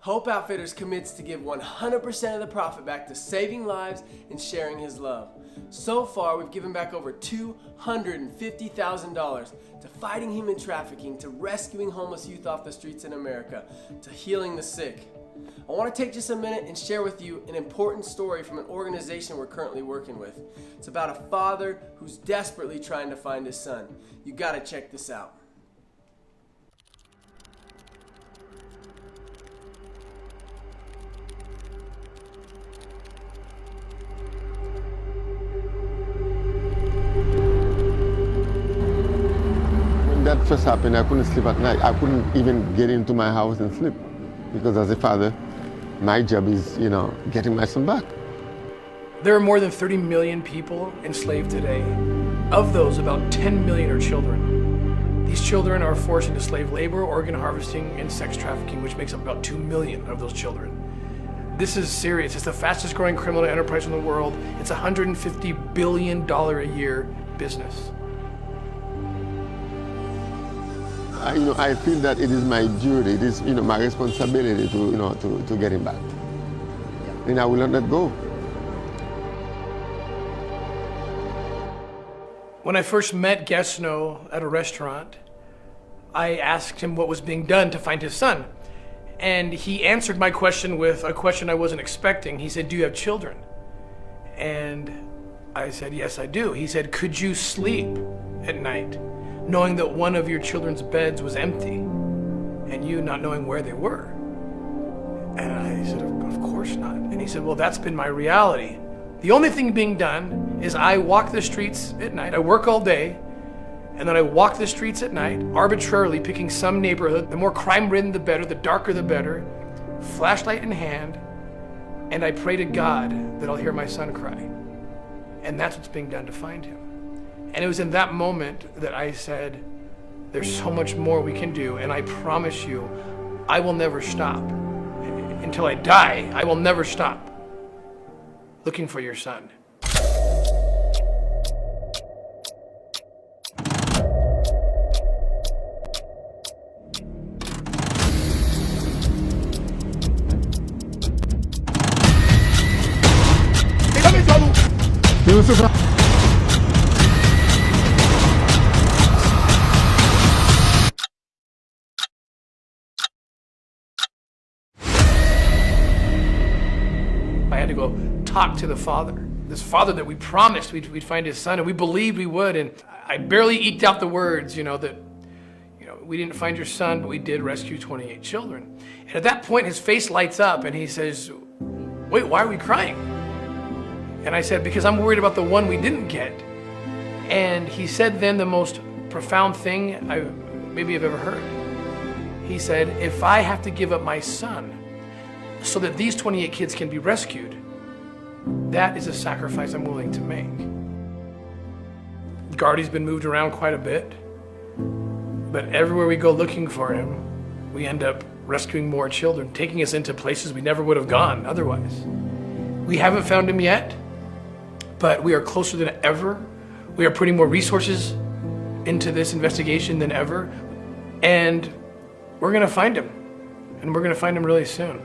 Hope Outfitters commits to give 100% of the profit back to saving lives and sharing His love. So far, we've given back over $250,000 to fighting human trafficking, to rescuing homeless youth off the streets in America, to healing the sick. I want to take just a minute and share with you an important story from an organization we're currently working with. It's about a father who's desperately trying to find his son. You gotta check this out. When that first happened, I couldn't sleep at night. I couldn't even get into my house and sleep. Because as a father, my job is, getting my son back. There are more than 30 million people enslaved today. Of those, about 10 million are children. These children are forced into slave labor, organ harvesting, and sex trafficking, which makes up about 2 million of those children. This is serious. It's the fastest growing criminal enterprise in the world. It's a $150 billion a year business. I feel that it is my duty, it is my responsibility to get him back. And I will not let go. When I first met Gesno at a restaurant, I asked him what was being done to find his son. And he answered my question with a question I wasn't expecting. He said, "Do you have children?" And I said, "Yes, I do." He said, "Could you sleep at night knowing that one of your children's beds was empty and you not knowing where they were?" And I said, "Of course not." And he said, "Well, that's been my reality. The only thing being done is I walk the streets at night. I work all day, and then I walk the streets at night, arbitrarily picking some neighborhood. The more crime-ridden, the better. The darker, the better. Flashlight in hand, and I pray to God that I'll hear my son cry. And that's what's being done to find him." And it was in that moment that I said, there's so much more we can do, and I promise you, I will never stop. Until I die, I will never stop looking for your son. I had to go talk to the father. This father that we promised we'd find his son, and we believed we would, and I barely eked out the words, that we didn't find your son, but we did rescue 28 children. And at that point, his face lights up, and he says, "Wait, why are we crying?" And I said, "Because I'm worried about the one we didn't get." And he said then the most profound thing I've ever heard. He said, "If I have to give up my son so that these 28 kids can be rescued, that is a sacrifice I'm willing to make." Gardy's been moved around quite a bit, but everywhere we go looking for him, we end up rescuing more children, taking us into places we never would have gone otherwise. We haven't found him yet, but we are closer than ever. We are putting more resources into this investigation than ever, and we're gonna find him, and we're gonna find him really soon.